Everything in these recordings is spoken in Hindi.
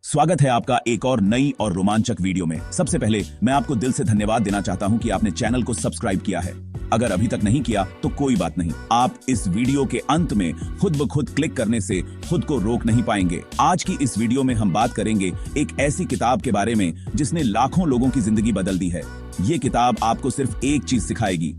स्वागत है आपका एक और नई और रोमांचक वीडियो में। सबसे पहले मैं आपको दिल से धन्यवाद देना चाहता हूं कि आपने चैनल को सब्सक्राइब किया है। अगर अभी तक नहीं किया तो कोई बात नहीं, आप इस वीडियो के अंत में खुद ब खुद क्लिक करने से खुद को रोक नहीं पाएंगे। आज की इस वीडियो में हम बात करेंगे एक ऐसी किताब के बारे में जिसने लाखों लोगों की जिंदगी बदल दी है। ये किताब आपको सिर्फ एक चीज सिखाएगी,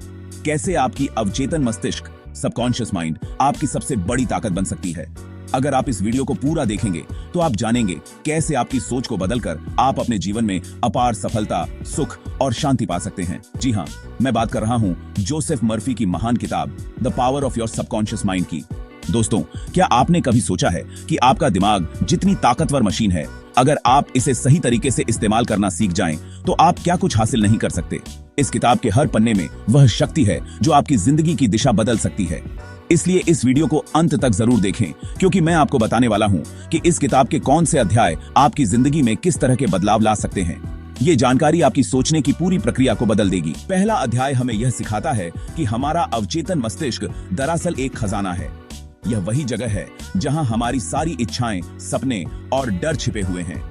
कैसे आपकी अवचेतन मस्तिष्क, सबकॉन्शियस माइंड आपकी सबसे बड़ी ताकत बन सकती है। अगर आप इस वीडियो को पूरा देखेंगे तो आप जानेंगे कैसे आपकी सोच को बदलकर आप अपने जीवन में अपार सफलता, सुख और शांति पा सकते हैं। जी हाँ, मैं बात कर रहा हूँ जोसेफ मर्फी की महान किताब the power of your subconscious mind की। दोस्तों, क्या आपने कभी सोचा है कि आपका दिमाग जितनी ताकतवर मशीन है, अगर आप इसे सही तरीके से इस्तेमाल करना सीख जाएं, तो आप क्या कुछ हासिल नहीं कर सकते। इस किताब के हर पन्ने में वह शक्ति है जो आपकी जिंदगी की दिशा बदल सकती है। इसलिए इस वीडियो को अंत तक जरूर देखें, क्योंकि मैं आपको बताने वाला हूं कि इस किताब के कौन से अध्याय आपकी जिंदगी में किस तरह के बदलाव ला सकते हैं। ये जानकारी आपकी सोचने की पूरी प्रक्रिया को बदल देगी। पहला अध्याय हमें यह सिखाता है कि हमारा अवचेतन मस्तिष्क दरअसल एक खजाना है। यह वही जगह है जहां हमारी सारी इच्छाएं, सपने और डर छिपे हुए हैं।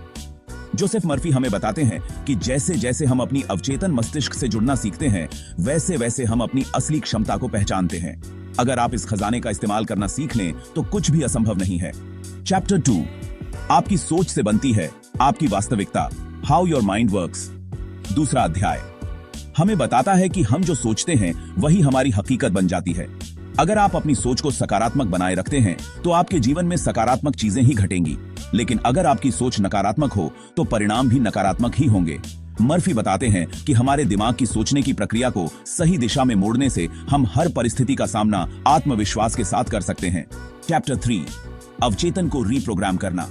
जोसेफ मर्फी हमें बताते हैं कि जैसे जैसे हम अपनी अवचेतन मस्तिष्क से जुड़ना सीखते हैं, वैसे वैसे हम अपनी असली क्षमता को पहचानते हैं। अगर आप इस खजाने का इस्तेमाल करना सीख लें तो कुछ भी असंभव नहीं है। चैप्टर 2, आपकी सोच से बनती है आपकी वास्तविकता, हाउ योर माइंड वर्क्स। दूसरा अध्याय हमें बताता है कि हम जो सोचते हैं वही हमारी हकीकत बन जाती है। अगर आप अपनी सोच को सकारात्मक बनाए रखते हैं तो आपके जीवन में सकारात्मक चीजें ही घटेंगी, लेकिन अगर आपकी सोच नकारात्मक हो तो परिणाम भी नकारात्मक ही होंगे। मर्फी बताते हैं कि हमारे दिमाग की सोचने की प्रक्रिया को सही दिशा में मोड़ने से हम हर परिस्थिति का सामना आत्मविश्वास के साथ कर सकते हैं। चैप्टर 3, अवचेतन को रीप्रोग्राम करना,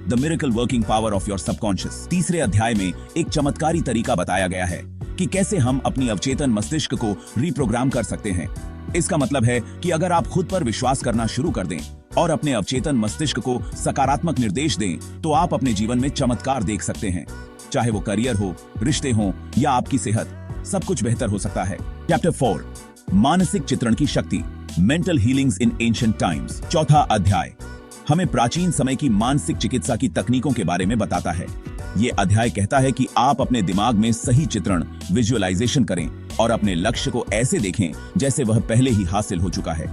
the miracle working power of your subconscious. तीसरे अध्याय में एक चमत्कारी तरीका बताया गया है कि कैसे हम अपनी अवचेतन मस्तिष्क को रीप्रोग्राम कर सकते हैं। इसका मतलब है कि अगर आप खुद पर विश्वास करना शुरू कर दें और अपने अवचेतन मस्तिष्क को सकारात्मक निर्देश दें, तो आप अपने जीवन में चमत्कार देख सकते हैं। चाहे वो करियर हो, रिश्ते हो या आपकी सेहत, सब कुछ बेहतर हो सकता है। चैप्टर 4, मानसिक चित्रण की शक्ति, मेंटल हीलिंग्स इन एंशिएंट टाइम्स। चौथा अध्याय हमें प्राचीन समय की मानसिक चिकित्सा की तकनीकों के बारे में बताता है। ये अध्याय कहता है कि आप अपने दिमाग में सही चित्रण, विजुअलाइजेशन करें और अपने लक्ष्य को ऐसे देखें जैसे वह पहले ही हासिल हो चुका है।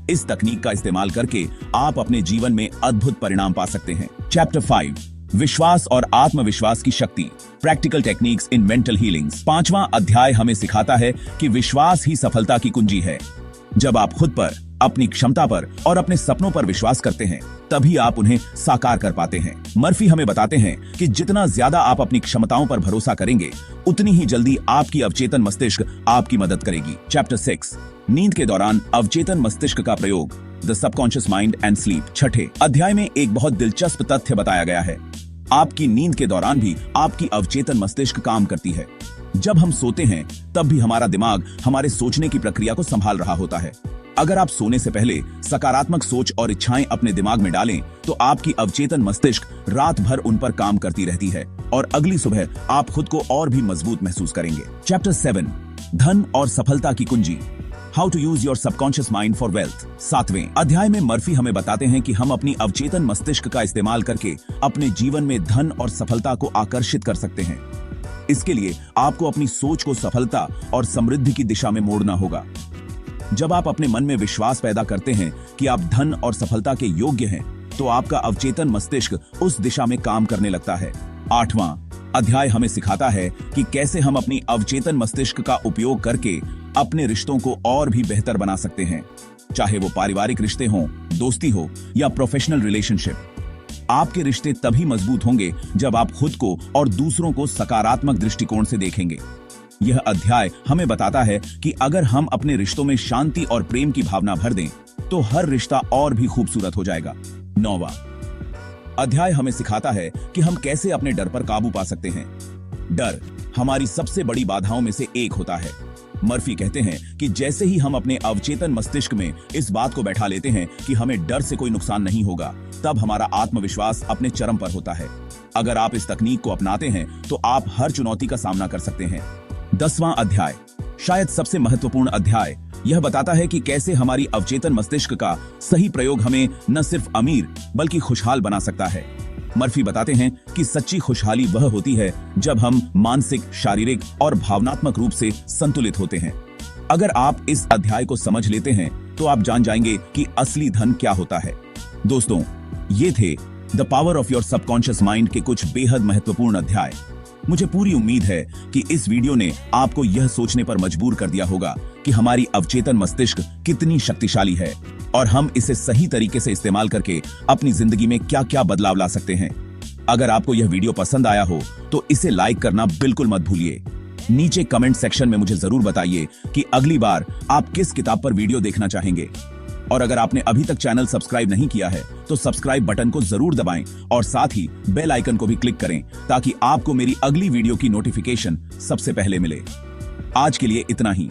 इस तकनीक का इस्तेमाल करके आप अपने जीवन में अद्भुत परिणाम पा सकते हैं। चैप्टर 5, विश्वास और आत्मविश्वास की शक्ति, practical techniques in mental healings. पांचवां अध्याय हमें सिखाता है कि विश्वास ही सफलता की कुंजी है। जब आप खुद पर, अपनी क्षमता पर और अपने सपनों पर विश्वास करते हैं, तभी आप उन्हें साकार कर पाते हैं। मर्फी हमें बताते हैं कि जितना ज्यादा आप अपनी क्षमताओं पर भरोसा करेंगे, उतनी ही जल्दी आपकी अवचेतन मस्तिष्क आपकी मदद करेगी। चैप्टर 6, नींद के दौरान अवचेतन मस्तिष्क का प्रयोग, the subconscious mind and sleep. छठे अध्याय में एक बहुत दिलचस्प तथ्य बताया गया है। आपकी नींद के दौरान भी आपकी अवचेतन मस्तिष्क काम करती है। जब हम सोते हैं तब भी हमारा दिमाग हमारे सोचने की प्रक्रिया को संभाल रहा होता है। अगर आप सोने से पहले सकारात्मक सोच और इच्छाएं अपने दिमाग में डालें, तो आपकी अवचेतन मस्तिष्क रात भर उन पर काम करती रहती है और अगली सुबह आप खुद को और भी मजबूत महसूस करेंगे। चैप्टर 7, धन और सफलता की कुंजी, how to use your subconscious mind for wealth. 7वें अध्याय में मर्फी हमें बताते हैं कि हम अपनी अवचेतन मस्तिष्क का इस्तेमाल करके अपने जीवन में धन और सफलता को आकर्षित कर सकते हैं। इसके लिए आपको अपनी सोच को सफलता और समृद्धि की दिशा में मोड़ना होगा। जब आप अपने मन में विश्वास पैदा करते हैं कि आप धन और सफलता के योग्य हैं, तो आपका अवचेतन मस्तिष्क उस दिशा में काम करने लगता है। 8वां अध्याय हमें सिखाता है कि कैसे हम अपनी अवचेतन मस्तिष्क का उपयोग करके अपने रिश्तों को और भी बेहतर बना सकते हैं, चाहे वो पारिवारिक रिश्ते हों, दोस्ती हो या प्रोफेशनल रिलेशनशिप। आपके रिश्ते तभी मजबूत होंगे जब आप खुद को और दूसरों को सकारात्मक दृष्टिकोण से देखेंगे। यह अध्याय हमें बताता है कि अगर हम अपने रिश्तों में शांति और प्रेम की भावना भर दें, तो हर रिश्ता और भी खूबसूरत हो जाएगा। 9वां अध्याय हमें सिखाता है कि हम कैसे अपने डर पर काबू पा सकते हैं। डर हमारी सबसे बड़ी बाधाओं में से एक होता है। मर्फी कहते हैं कि जैसे ही हम अपने अवचेतन मस्तिष्क में इस बात को बैठा लेते हैं कि हमें डर से कोई नुकसान नहीं होगा, तब हमारा आत्मविश्वास अपने चरम पर होता है। अगर आप इस तकनीक को अपनाते हैं तो आप हर चुनौती का सामना कर सकते हैं। 10वां अध्याय, शायद सबसे महत्वपूर्ण अध्याय, यह बताता है कि कैसे हमारी अवचेतन मस्तिष्क का सही प्रयोग हमें न सिर्फ अमीर बल्कि खुशहाल बना सकता है। मर्फी बताते हैं कि सच्ची खुशहाली वह होती है जब हम मानसिक, शारीरिक और भावनात्मक रूप से संतुलित होते हैं। अगर आप इस अध्याय को समझ लेते हैं तो आप जान जाएंगे कि असली धन क्या होता है। दोस्तों, ये थे the power of your subconscious mind के कुछ बेहद महत्वपूर्ण अध्याय। मुझे पूरी उम्मीद है कि इस वीडियो ने आपको यह सोचने पर मजबूर कर दिया होगा कि हमारी अवचेतन मस्तिष्क कितनी शक्तिशाली है और हम इसे सही तरीके से इस्तेमाल करके अपनी जिंदगी में क्या क्या बदलाव ला सकते हैं। अगर आपको यह वीडियो पसंद आया हो तो इसे लाइक करना बिल्कुल मत भूलिए। नीचे कमेंट सेक्शन में मुझे जरूर बताइए कि अगली बार आप किस किताब पर वीडियो देखना चाहेंगे। और अगर आपने अभी तक चैनल सब्सक्राइब नहीं किया है तो सब्सक्राइब बटन को जरूर दबाएं और साथ ही बेल आइकन को भी क्लिक करें ताकि आपको मेरी अगली वीडियो की नोटिफिकेशन सबसे पहले मिले। आज के लिए इतना ही।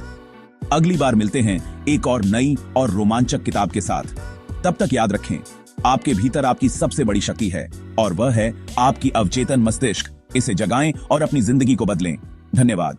अगली बार मिलते हैं एक और नई और रोमांचक किताब के साथ। तब तक याद रखें, आपके भीतर आपकी सबसे बड़ी शक्ति है और वह है आपकी अवचेतन मस्तिष्क। इसे जगाएं और अपनी जिंदगी को बदलें। धन्यवाद।